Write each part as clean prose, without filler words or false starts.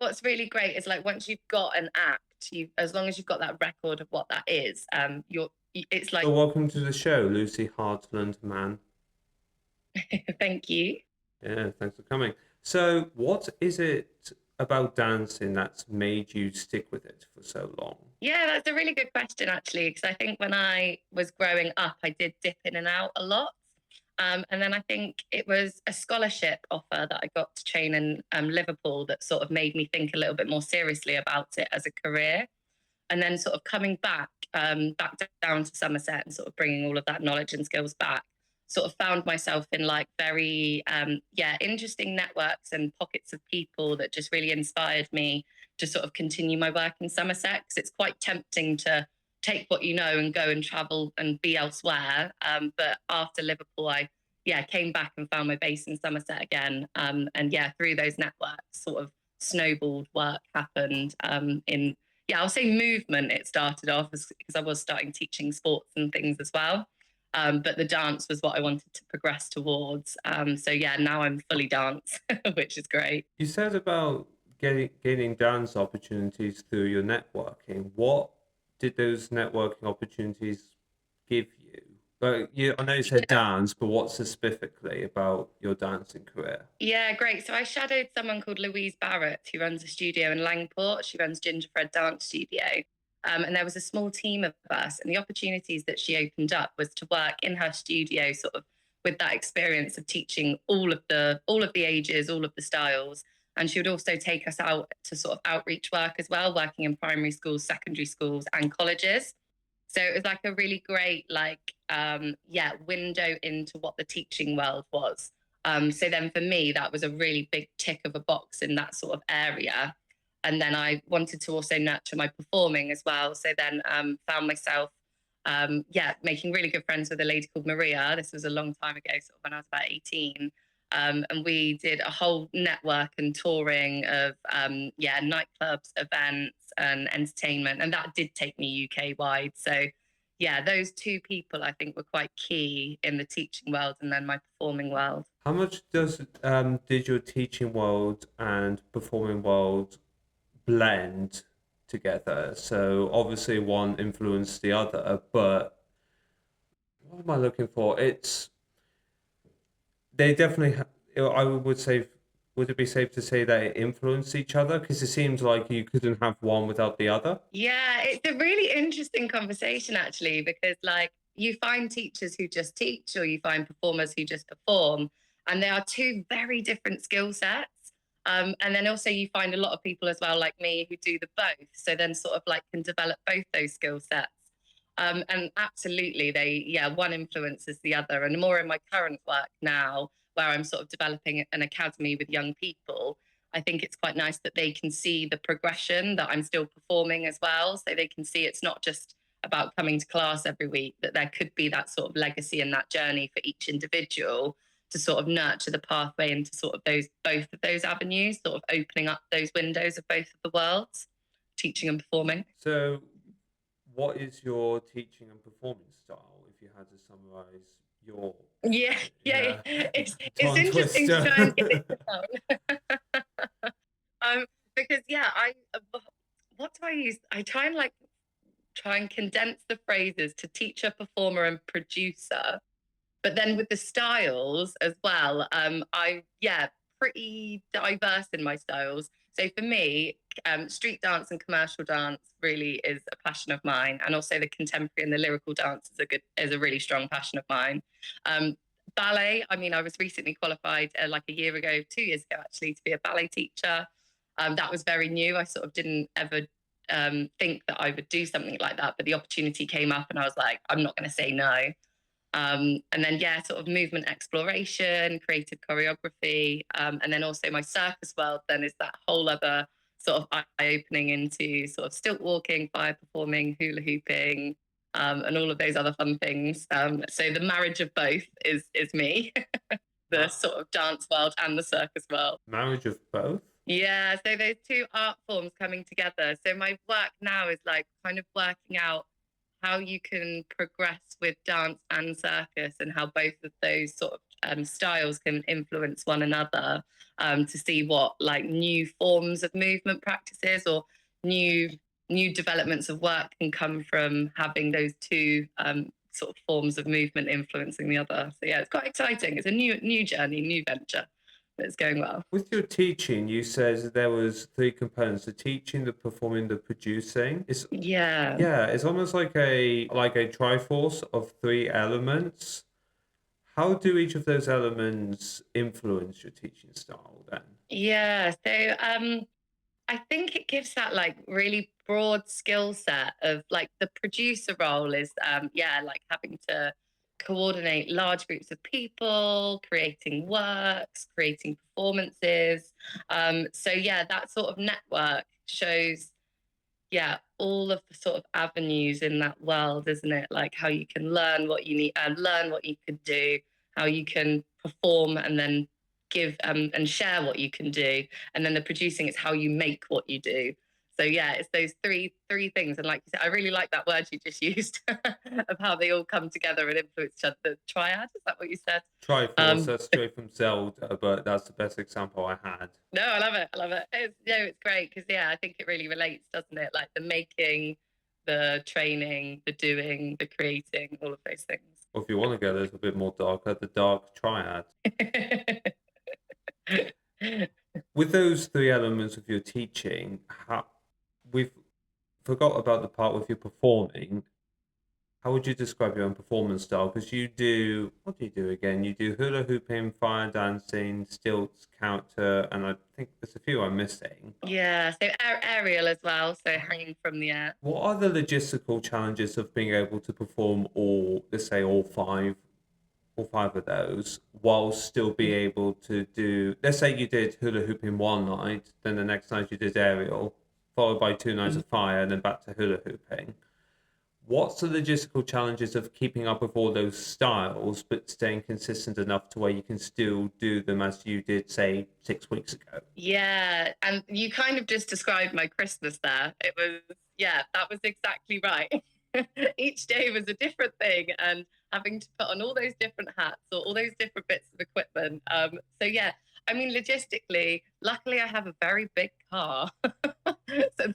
what's really great is like once you've got an act, as long as you've got that record of what that is, it's like So welcome to the show, Lucy Hartland-Mann. thank you. Yeah, thanks for coming. So what is it about dancing that's made you stick with it for so long? Yeah, that's a really good question, actually, because I think when I was growing up, I did dip in and out a lot. And then I think it was a scholarship offer that I got to train in Liverpool that sort of made me think a little bit more seriously about it as a career. And then sort of coming back down to Somerset and sort of bringing all of that knowledge and skills back, sort of found myself in like very interesting networks and pockets of people that just really inspired me to sort of continue my work in Somerset, because it's quite tempting to take what you know and go and travel and be elsewhere. But after Liverpool, I came back and found my base in Somerset again. And yeah, through those networks, sort of snowballed work happened in I'll say movement. It started off because I was starting teaching sports and things as well. But the dance was what I wanted to progress towards. So yeah, now I'm fully dance, which is great. You said about gaining dance opportunities through your networking. What did those networking opportunities give you? I know you said dance, but what specifically about your dancing career? Yeah, great. So I shadowed someone called Louise Barrett, who runs a studio in Langport. She runs Gingerbread Dance Studio. And there was a small team of us, and the opportunities that she opened up was to work in her studio, sort of with that experience of teaching all of the ages, all of the styles. And she would also take us out to sort of outreach work as well, working in primary schools, secondary schools, and colleges. So it was like a really great, window into what the teaching world was. So then for me, that was a really big tick of a box in that sort of area. And then I wanted to also nurture my performing as well. So then found myself, making really good friends with a lady called Maria. This was a long time ago, sort of when I was about 18. And we did a whole network and touring of nightclubs, events, and entertainment, and that did take me UK wide. So yeah, those two people I think were quite key in the teaching world and then my performing world. How much did your teaching world and performing world blend together? So obviously one influenced the other, but what am I looking for? It's they definitely. I would say, would it be safe to say that it influenced each other? Because it seems like you couldn't have one without the other. Yeah, it's a really interesting conversation actually, because like you find teachers who just teach or you find performers who just perform, and they are two very different skill sets. And then also you find a lot of people as well, like me, who do the both. So then sort of like can develop both those skill sets. And absolutely, one influences the other. And more in my current work now, where I'm sort of developing an academy with young people, I think it's quite nice that they can see the progression that I'm still performing as well. So they can see it's not just about coming to class every week, that there could be that sort of legacy and that journey for each individual to sort of nurture the pathway into sort of those both of those avenues, sort of opening up those windows of both of the worlds, teaching and performing. So, what is your teaching and performing style? If you had to summarize your, Yeah, yeah, yeah, it's tongue interesting to try and twister. get it down. Because what do I use? I try and condense the phrases to teacher, performer, and producer. But then with the styles as well, pretty diverse in my styles. So for me, street dance and commercial dance really is a passion of mine, and also the contemporary and the lyrical dance is a really strong passion of mine. Um, Ballet. I mean, I was recently qualified like a year ago, 2 years ago actually, to be a ballet teacher. That was very new. I sort of didn't ever think that I would do something like that, but the opportunity came up, and I was like, I'm not going to say no. And then, sort of movement exploration, creative choreography. And then also my circus world then is that whole other sort of eye opening into sort of stilt walking, fire performing, hula hooping, and all of those other fun things. So the marriage of both is me, the sort of dance world and the circus world. Marriage of both. Yeah, so those two art forms coming together. So my work now is like kind of working out how you can progress with dance and circus and how both of those sort of styles can influence one another, to see what like new forms of movement practices or new developments of work can come from having those two sort of forms of movement influencing the other. So yeah, it's quite exciting. It's a new journey, new venture, but it's going well. With your teaching, you said there was three components: the teaching, the performing, the producing. Yeah. Yeah, it's almost like a triforce of three elements. How do each of those elements influence your teaching style then? Yeah. So I think it gives that like really broad skill set of like the producer role is yeah, like having to coordinate large groups of people, creating works, creating performances. So yeah, that sort of network shows, yeah, all of the sort of avenues in that world, isn't it? Like how you can learn what you need and learn what you can do, how you can perform and then give and share what you can do. And then the producing is how you make what you do. So yeah, it's those three things. And like you said, I really like that word you just used of how they all come together and influence each other. The triad, is that what you said? Triforce, that's straight from Zelda, but that's the best example I had. No, I love it. I love it. It's great because yeah, I think it really relates, doesn't it? Like the making, the training, the doing, the creating, all of those things. Or if you want to get a little bit more darker, the dark triad. With those three elements of your teaching, we've forgot about the part with your performing. How would you describe your own performance style? Because what do you do again? You do hula hooping, fire dancing, stilts, counter, and I think there's a few I'm missing. Yeah, so aerial as well, so hanging from the air. What are the logistical challenges of being able to perform let's say all five of those, while still be able to do, let's say you did hula hooping one night, then the next night you did aerial, followed by 2 nights of fire, and then back to hula hooping. What's the logistical challenges of keeping up with all those styles, but staying consistent enough to where you can still do them as you did, say, 6 weeks ago? Yeah, and you kind of just described my Christmas there. It was, yeah, that was exactly right. Each day was a different thing, and having to put on all those different hats or all those different bits of equipment. So yeah, I mean, logistically, luckily I have a very big car, so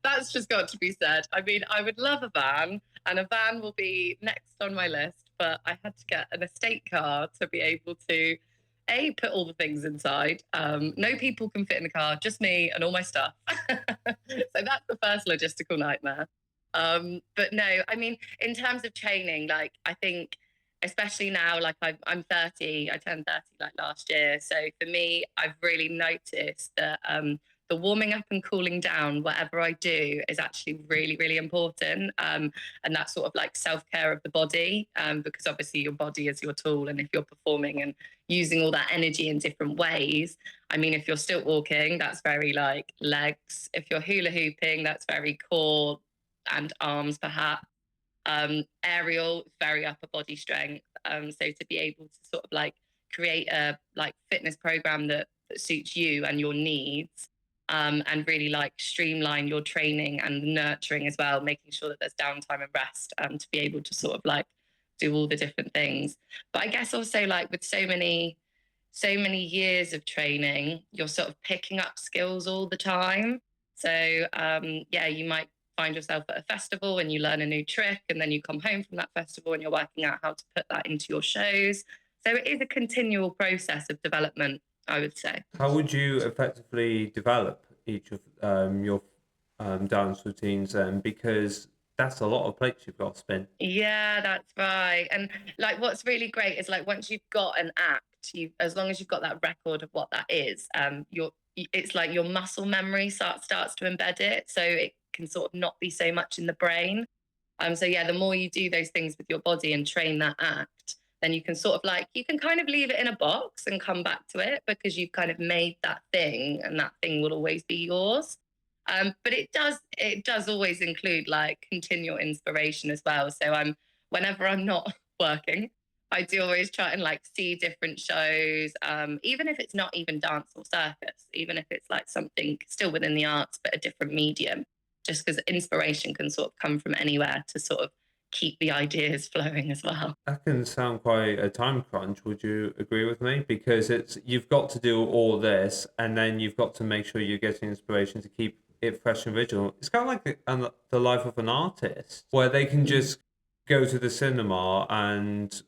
that's just got to be said. I mean, I would love a van, and a van will be next on my list, but I had to get an estate car to be able to put all the things inside. No people can fit in the car, just me and all my stuff. So that's the first logistical nightmare. But no, I mean, in terms of training, like I think, especially now, like I'm 30, I turned 30 like last year. So for me, I've really noticed that the warming up and cooling down, whatever I do, is actually really, really important. And that sort of like self-care of the body, because obviously your body is your tool. And if you're performing and using all that energy in different ways, I mean, if you're stilt walking, that's very like legs. If you're hula hooping, that's very core and arms perhaps. Aerial, very upper body strength. So to be able to sort of like create a like fitness program that suits you and your needs, and really like streamline your training and nurturing as well, making sure that there's downtime and rest, to be able to sort of like do all the different things. But I guess also like with so many years of training, you're sort of picking up skills all the time. So yeah, you might find yourself at a festival and you learn a new trick, and then you come home from that festival and you're working out how to put that into your shows. So it is a continual process of development, I would say. How would you effectively develop each of your dance routines then? Because that's a lot of plates you've got to spin. Yeah, that's right. And like what's really great is like once you've got an act, you as long as you've got that record of what that is, it's like your muscle memory starts to embed it. So it can sort of not be so much in the brain. So yeah, the more you do those things with your body and train that act, then you can sort of like you can kind of leave it in a box and come back to it because you've kind of made that thing, and that thing will always be yours. But it does always include like continual inspiration as well. So whenever I'm not working, I do always try and like see different shows, even if it's not even dance or circus, even if it's like something still within the arts but a different medium, just because inspiration can sort of come from anywhere to sort of keep the ideas flowing as well. That can sound quite a time crunch. Would you agree with me? Because you've got to do all this, and then you've got to make sure you're getting inspiration to keep it fresh and original. It's kind of like the life of an artist, where they can just go to the cinema and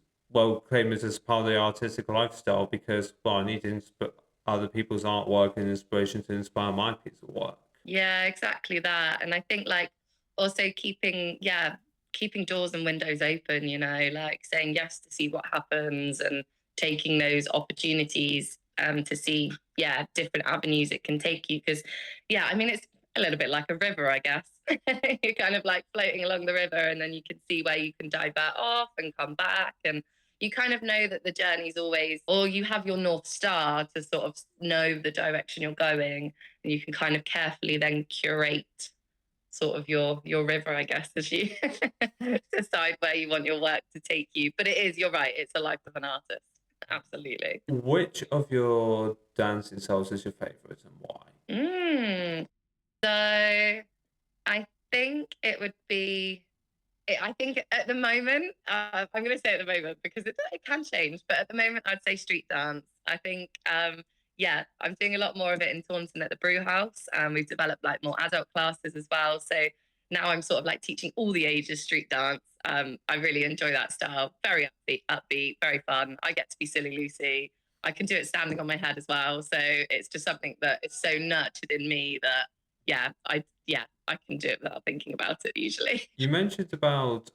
claim it as part of the artistic lifestyle because I need to other people's artwork and inspiration to inspire my piece of work. Yeah, exactly that. And I think like also keeping doors and windows open, like saying yes to see what happens and taking those opportunities to see, different avenues it can take you. Because, I mean, it's a little bit like a river, I guess. You're kind of like floating along the river and then you can see where you can divert off and come back. And you kind of know that the journey's always, or you have your North Star to sort of know the direction you're going. And you can kind of carefully then curate sort of your river, I guess, as you decide where you want your work to take you. But you're right, it's a life of an artist. Absolutely. Which of your dancing styles is your favorite and why? So I think it would be, I think at the moment, I'm going to say at the moment because it can change, but at the moment I'd say street dance. I think, I'm doing a lot more of it in Taunton at the brew house. We've developed like more adult classes as well. So now I'm sort of like teaching all the ages street dance. I really enjoy that style. Very upbeat, very fun. I get to be silly Lucy. I can do it standing on my head as well. So it's just something that is so nurtured in me that I can do it without thinking about it usually. You mentioned about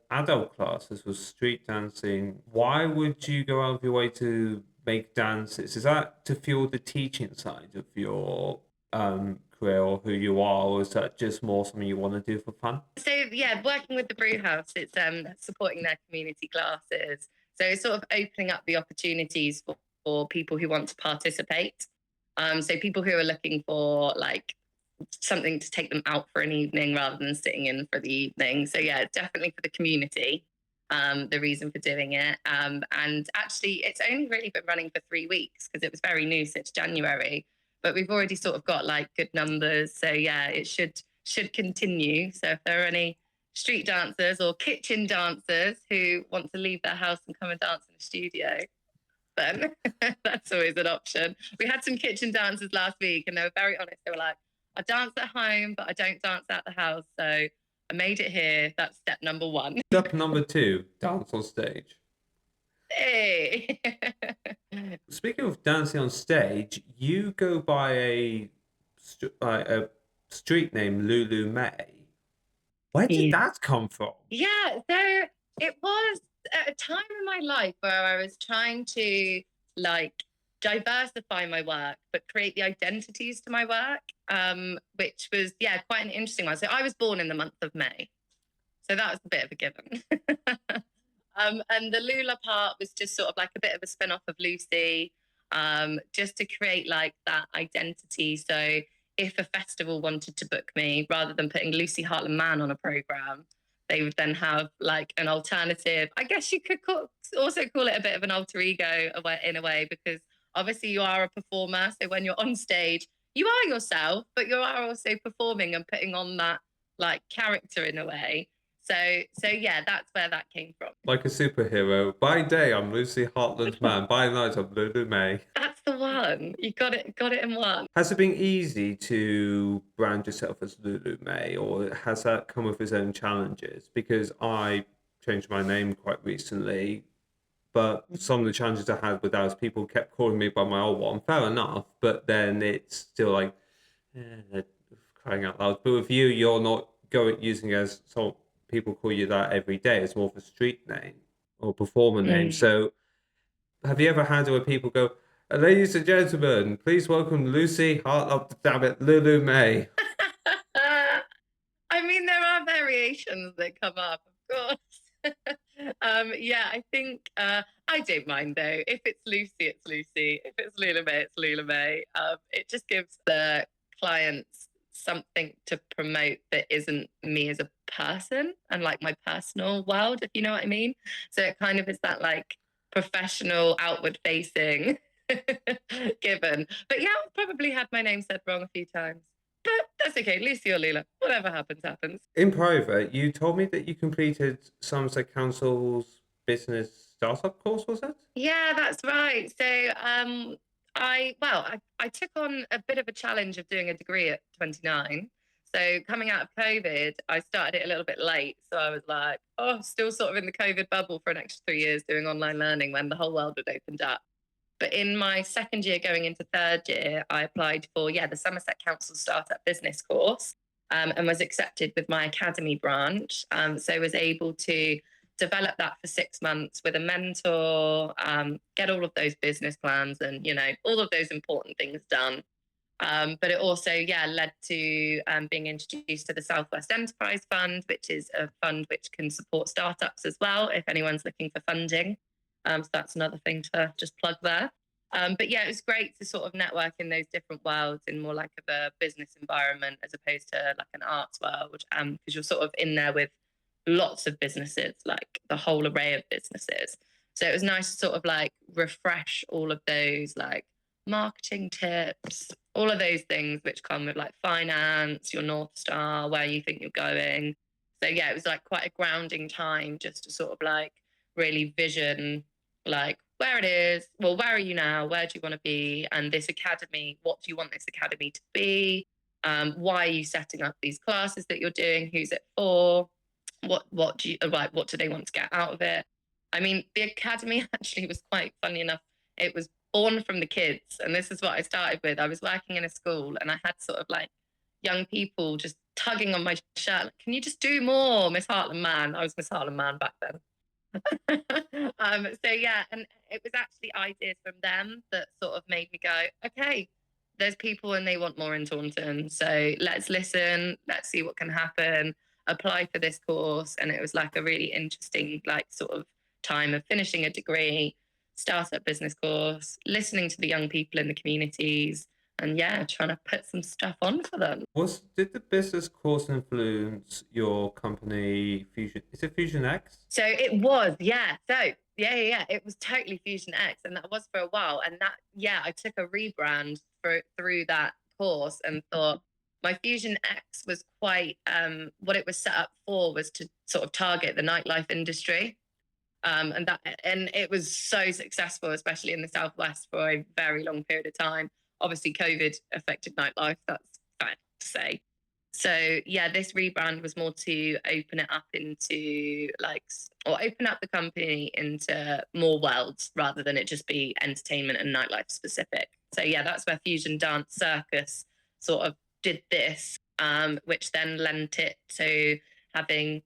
adult classes with street dancing. Why would you go out of your way to make dances? Is that to fuel the teaching side of your career or who you are, or is that just more something you want to do for fun? So working with the brew house, it's supporting their community classes. So it's sort of opening up the opportunities for people who want to participate. So people who are looking for like something to take them out for an evening rather than sitting in for the evening. So it's definitely for the community. The reason for doing it. And actually, it's only really been running for 3 weeks because it was very new since January. But we've already sort of got like good numbers. So it should continue. So if there are any street dancers or kitchen dancers who want to leave their house and come and dance in a studio, then that's always an option. We had some kitchen dancers last week and they were very honest. They were like, I dance at home, but I don't dance at the house. So I made it here. That's step number one. Step number 2, dance on stage. Hey. Speaking of dancing on stage, you go by a street name, Lula May. Where did that come from? Yeah, so it was at a time in my life where I was trying to like diversify my work, but create the identities to my work, which was quite an interesting one. So I was born in the month of May, so that was a bit of a given. And the Lula part was just sort of like a bit of a spin-off of Lucy, just to create like that identity. So if a festival wanted to book me, rather than putting Lucy Hartland-Mann on a program, they would then have like an alternative. I guess you could also call it a bit of an alter ego in a way, because obviously you are a performer. So when you're on stage, you are yourself, but you are also performing and putting on that like character in a way. So that's where that came from. Like a superhero. By day, I'm Lucy Hartland-Mann. By night, I'm Lula May. That's the one. You got it in one. Has it been easy to brand yourself as Lula May, or has that come with its own challenges? Because I changed my name quite recently, but some of the challenges I had with that is people kept calling me by my old one. Fair enough, but then it's still like, crying out loud. But with you, you're not using it as some people call you that every day. It's more of a street name or performer name. So have you ever had where people go, ladies and gentlemen, please welcome Lucy Lulu May? I mean, there are variations that come up, of course. I think I don't mind though. If it's Lucy, it's Lucy. If it's Lula May, it's Lula May. It just gives the clients something to promote that isn't me as a person and like my personal world, if you know what I mean. So it kind of is that like professional, outward facing given. But I've probably had my name said wrong a few times. But That's okay, Lucy or Lula. Whatever happens, happens. In private, you told me that you completed Somerset Council's business startup course, was it? Yeah, that's right. So I took on a bit of a challenge of doing a degree at 29. So coming out of COVID, I started it a little bit late. So I was like, oh, still sort of in the COVID bubble for an extra 3 years doing online learning when the whole world had opened up. But in my second year going into third year, I applied for, the Somerset Council Startup Business course, and was accepted with my academy branch. So I was able to develop that for 6 months with a mentor, get all of those business plans and, all of those important things done. But it also, led to being introduced to the Southwest Enterprise Fund, which is a fund which can support startups as well if anyone's looking for funding. So that's another thing to just plug there. But yeah, it was great to sort of network in those different worlds in more like of a business environment as opposed to like an arts world, because you're sort of in there with lots of businesses, like the whole array of businesses. So it was nice to sort of like refresh all of those like marketing tips, all of those things which come with like finance, your North Star, where you think you're going. So yeah, it was like quite a grounding time just to sort of like really vision like where it is, well, where are you now? Where do you want to be? And this academy, what do you want this academy to be? Why are you setting up these classes that you're doing? Who's it for? What do you like? What do they want to get out of it? I mean, the academy actually was quite funny enough. It was born from the kids, and this is what I started with. I was working in a school, and I had sort of like young people just tugging on my shirt, like, "Can you just do more, Miss Hartland-Mann?" I was Miss Hartland-Mann back then. So yeah, and it was actually ideas from them that sort of made me go, okay, there's people and they want more in Taunton. So let's listen, let's see what can happen, apply for this course. And it was like a really interesting, like sort of time of finishing a degree, startup business course, listening to the young people in the communities, and trying to put some stuff on for them. Did the business course influence your company Fusion? Is it Fusion X? So it was, yeah. So yeah. It was totally Fusion X, and that was for a while. And that, I took a rebrand through that course and thought my Fusion X was quite what it was set up for was to sort of target the nightlife industry. And it was so successful, especially in the Southwest for a very long period of time. Obviously, COVID affected nightlife. That's fair to say. So this rebrand was more to open it up into or open up the company into more worlds rather than it just be entertainment and nightlife specific. So that's where FusionDanceCircus sort of did this, which then lent it to having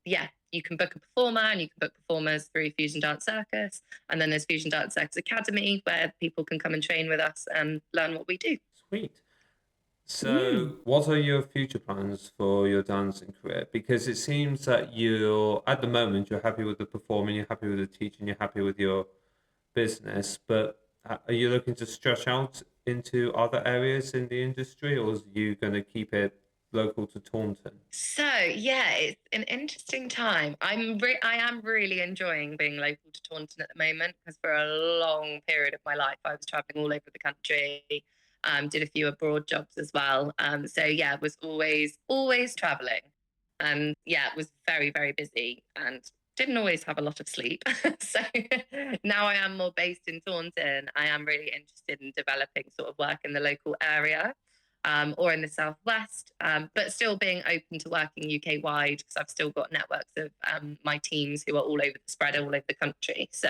you can book a performer and you can book performers through FusionDanceCircus, and then there's FusionDanceCircus Academy where people can come and train with us and learn what we do. Sweet. So, what are your future plans for your dancing career? Because it seems that at the moment, you're happy with the performing, you're happy with the teaching, you're happy with your business, but are you looking to stretch out into other areas in the industry, or are you going to keep it local to Taunton? So it's an interesting time. I am really enjoying being local to Taunton at the moment because for a long period of my life I was traveling all over the country. Did a few abroad jobs as well. Was always traveling, and it was very very busy and didn't always have a lot of sleep. So now I am more based in Taunton. I am really interested in developing sort of work in the local area. Or in the Southwest, but still being open to working UK wide because I've still got networks of my teams who are all over spread all over the country. So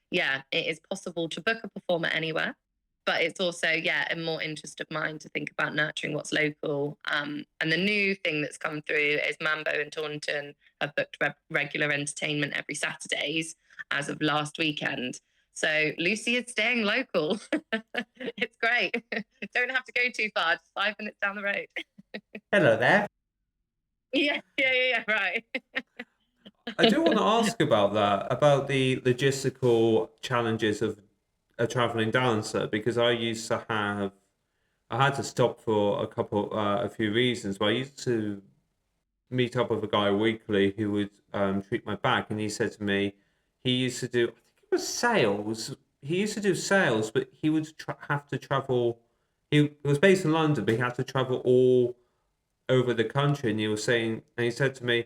it is possible to book a performer anywhere, but it's also a more interest of mine to think about nurturing what's local. And the new thing that's come through is Mambo and Taunton have booked regular entertainment every Saturdays as of last weekend. So Lucy is staying local. It's great. Don't have to go too far, just 5 minutes down the road. Hello there. Yeah, right. I do want to ask about that, about the logistical challenges of a traveling dancer, because I had to stop for a few reasons, but I used to meet up with a guy weekly who would treat my back, and he said to me, he used to do, I think it was sales. He used to do sales, but he would have to travel. He was based in London, but he had to travel all over the country, and he said to me,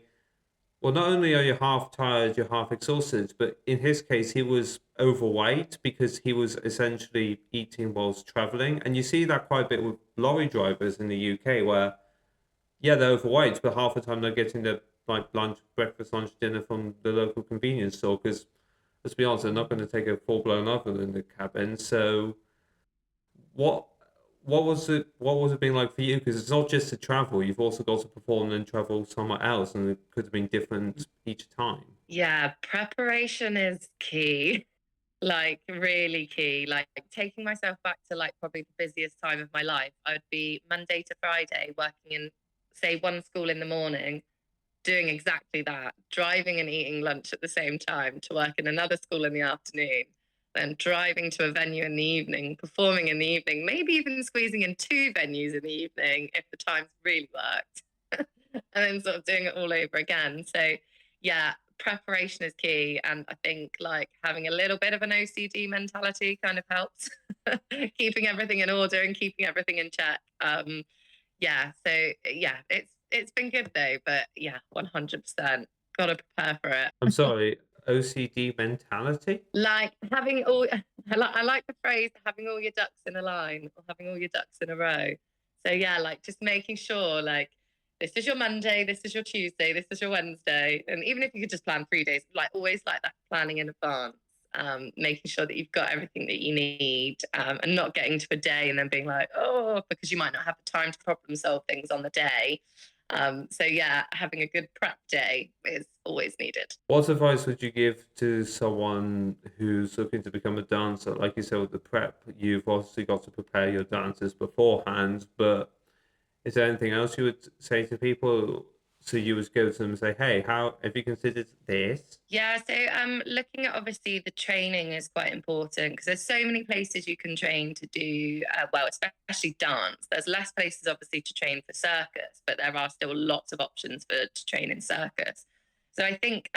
well, not only are you half tired, you're half exhausted, but in his case, he was overweight because he was essentially eating whilst traveling. And you see that quite a bit with lorry drivers in the UK where, yeah, they're overweight, but half the time they're getting their like lunch, breakfast, lunch, dinner from the local convenience store because, let's be honest, they're not going to take a full-blown oven in the cabin. So what what was it been like for you? Because it's not just to travel, you've also got to perform and travel somewhere else, and it could have been different each time. Yeah, preparation is key. Like really key. Like taking myself back to like probably the busiest time of my life. I would be Monday to Friday working in, say, one school in the morning, doing exactly that, driving and eating lunch at the same time to work in another school in the afternoon, then driving to a venue in the evening, performing in the evening, maybe even squeezing in two venues in the evening if the times really worked, and then sort of doing it all over again. So, yeah, preparation is key. And I think like having a little bit of an OCD mentality kind of helps, keeping everything in order and keeping everything in check. Yeah, so yeah, it's been good though, but yeah, 100% gotta prepare for it. I'm sorry, OCD mentality? Like having all, I like the phrase having all your ducks in a line or having all your ducks in a row. So yeah, like just making sure like this is your Monday, this is your Tuesday, this is your Wednesday, and even if you could just plan 3 days, like always like that planning in advance. Making sure that you've got everything that you need, and not getting to a day and then being like, oh, because you might not have the time to problem solve things on the day. So yeah, having a good prep day is always needed. What advice would you give to someone who's looking to become a dancer? Like you said with the prep, you've obviously got to prepare your dancers beforehand, but is there anything else you would say to people? So you would go to them and say, "Hey, how have you considered this?" Yeah, so looking at obviously the training is quite important because there's so many places you can train to do well, especially dance. There's less places obviously to train for circus, but there are still lots of options for to train in circus. So I think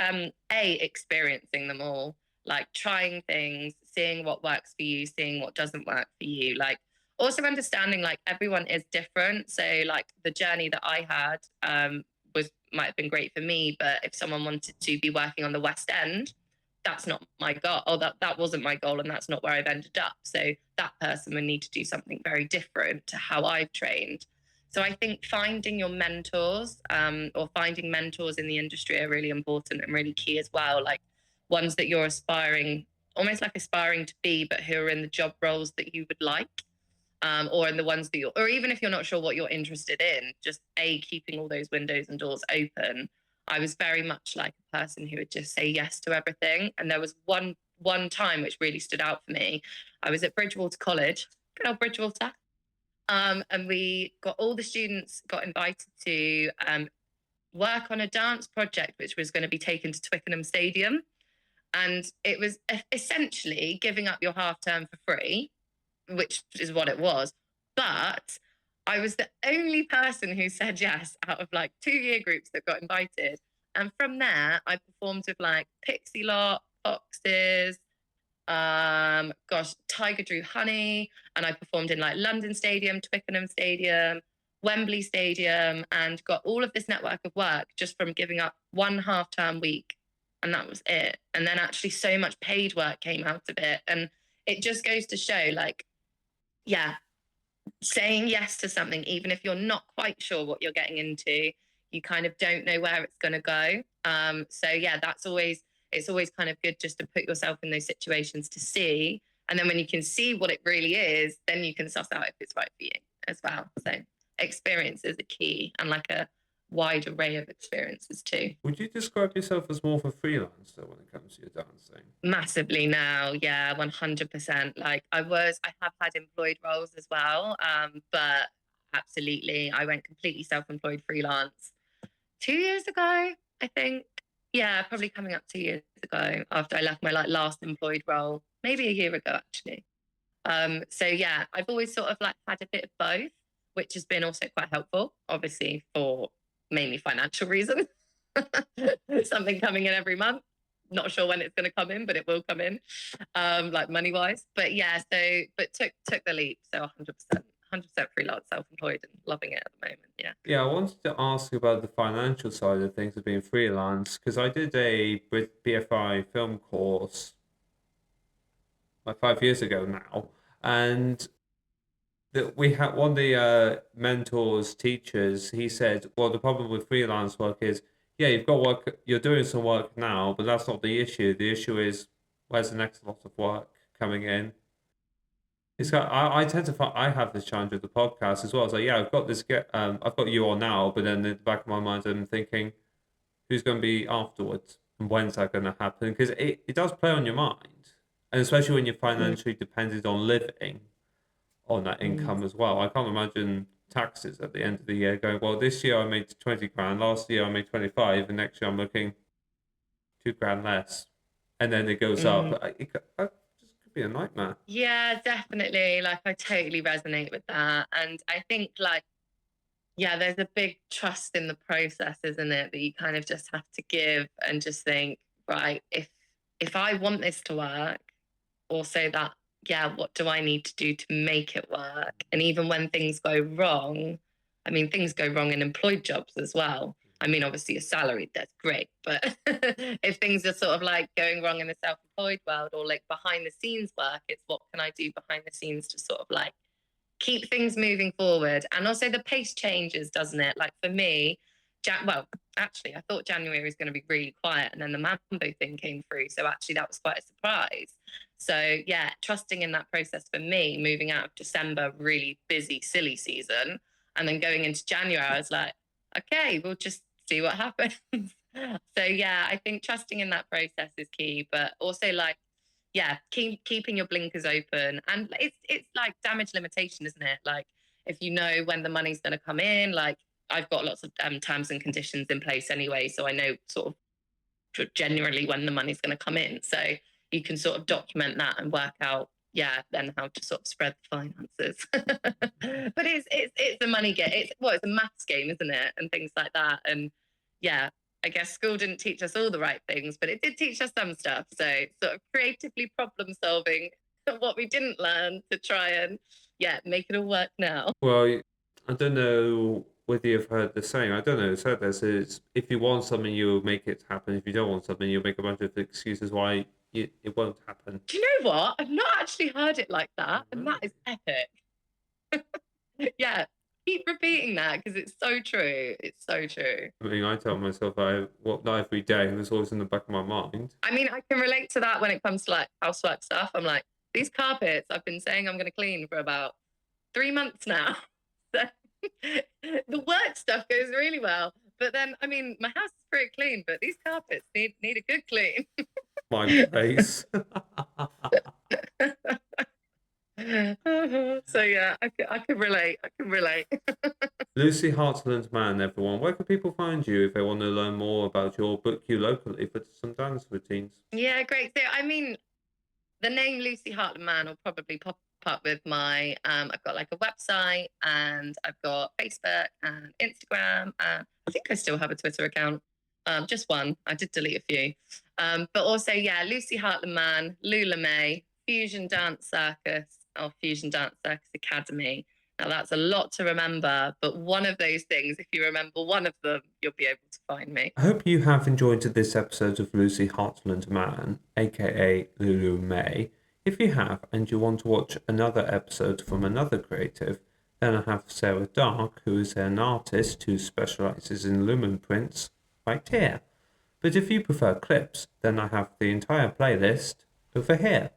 experiencing them all, like trying things, seeing what works for you, seeing what doesn't work for you, like also understanding like everyone is different. So like the journey that I had was might have been great for me, but if someone wanted to be working on the West End, that's not my goal. Or that wasn't my goal, and that's not where I've ended up. So that person would need to do something very different to how I've trained. So I think finding your mentors, or finding mentors in the industry are really important and really key as well. Like ones that you're aspiring, almost like aspiring to be, but who are in the job roles that you would like, or in the ones that or even if you're not sure what you're interested in, just keeping all those windows and doors open. I was very much like a person who would just say yes to everything. And there was one time which really stood out for me. I was at Bridgewater College, good old Bridgewater, and we got all the students got invited to work on a dance project which was going to be taken to Twickenham Stadium, and it was essentially giving up your half term for free, which is what it was. But I was the only person who said yes out of like 2 year groups that got invited. And from there, I performed with like Pixie Lot, Foxes, Tiger Drew Honey. And I performed in like London Stadium, Twickenham Stadium, Wembley Stadium, and got all of this network of work just from giving up one half term week. And that was it. And then actually so much paid work came out of it. And it just goes to show like, yeah, saying yes to something, even if you're not quite sure what you're getting into, you kind of don't know where it's going to go. So yeah, it's always kind of good just to put yourself in those situations to see. And then when you can see what it really is, then you can suss out if it's right for you as well. So experience is a key, and like a wide array of experiences too. Would you describe yourself as more of a freelancer when it comes to your dancing? Massively now, yeah, 100%. Like I have had employed roles as well, but absolutely, I went completely self-employed freelance 2 years ago, I think. Yeah, probably coming up 2 years ago after I left my like last employed role, maybe a year ago actually. So yeah, I've always sort of like had a bit of both, which has been also quite helpful, obviously for mainly financial reasons. Something coming in every month. Not sure when it's going to come in, but it will come in, like money wise. But yeah, but took the leap. So 100%, 100% freelance, self-employed, and loving it at the moment. Yeah. Yeah, I wanted to ask about the financial side of things of being freelance because I did a BFI film course like 5 years ago now, and that we had one of the mentors, teachers. He said, "Well, the problem with freelance work is, yeah, you've got work, you're doing some work now, but that's not the issue. The issue is where's the next lot of work coming in." It's got. I tend to find I have this challenge with the podcast as well. It's like, yeah, I've got this I've got you on now, but then in the back of my mind, I'm thinking, who's going to be afterwards, and when's that going to happen? Because it does play on your mind, and especially when you're Mm, financially dependent on living on that mm, income as well. I can't imagine taxes at the end of the year going, well, this year I made 20 grand, last year I made 25, and next year I'm looking 2 grand less, and then it goes up. mm. It just could be a nightmare. Yeah, definitely. Like, I totally resonate with that. And I think, like, yeah, there's a big trust in the process, isn't it? That you kind of just have to give and just think, right, if I want this to work, also that, yeah, what do I need to do to make it work? And even when things go wrong, I mean, things go wrong in employed jobs as well. I mean, obviously, you're salaried, that's great. But if things are sort of like going wrong in the self employed world or like behind the scenes work, it's what can I do behind the scenes to sort of like keep things moving forward. And also the pace changes, doesn't it? Like for me, well, actually, I thought January was going to be really quiet, and then the Mambo thing came through. So actually, that was quite a surprise. So yeah, trusting in that process for me, moving out of December, really busy, silly season, and then going into January, I was like, okay, we'll just see what happens. So yeah, I think trusting in that process is key, but also like yeah, keeping your blinkers open. And it's like damage limitation, isn't it? Like if you know when the money's going to come in, like I've got lots of terms and conditions in place anyway, so I know sort of generally when the money's going to come in. So you can sort of document that and work out, yeah, then how to sort of spread the finances. But it's a money game. It's a maths game, isn't it? And things like that. And yeah, I guess school didn't teach us all the right things, but it did teach us some stuff. So sort of creatively problem solving what we didn't learn to try and yeah, make it all work now. Well, I don't know whether you've heard the saying. I don't know. It said this is if you want something, you'll make it happen. If you don't want something, you'll make a bunch of excuses why it won't happen. Do you know what? I've not actually heard it like that, and that is epic. Yeah, keep repeating that because it's so true. It's so true. I mean, I tell myself not every day. It was always in the back of my mind. I mean, I can relate to that when it comes to like housework stuff. I'm like, these carpets, I've been saying I'm going to clean for about 3 months now. So the work stuff goes really well. But then, I mean, my house is pretty clean, but these carpets need a good clean. My place. So yeah, I can relate. I can relate. Lucy Hartland-Mann, everyone. Where can people find you if they want to learn more about your book you locally for some dance routines? Yeah, great. So I mean, the name Lucy Hartland-Mann will probably pop up with my I've got like a website and I've got Facebook and Instagram and I think I still have a Twitter account. Just one. I did delete a few. But also, yeah, Lucy Hartland-Mann, Lula May, Fusion Dance Circus or Fusion Dance Circus Academy. Now that's a lot to remember, but one of those things, if you remember one of them, you'll be able to find me. I hope you have enjoyed this episode of Lucy Hartland-Mann, aka Lula May. If you have and you want to watch another episode from another creative, then I have Sarah Dark, who is an artist who specialises in lumen prints, right here. But if you prefer clips, then I have the entire playlist over here.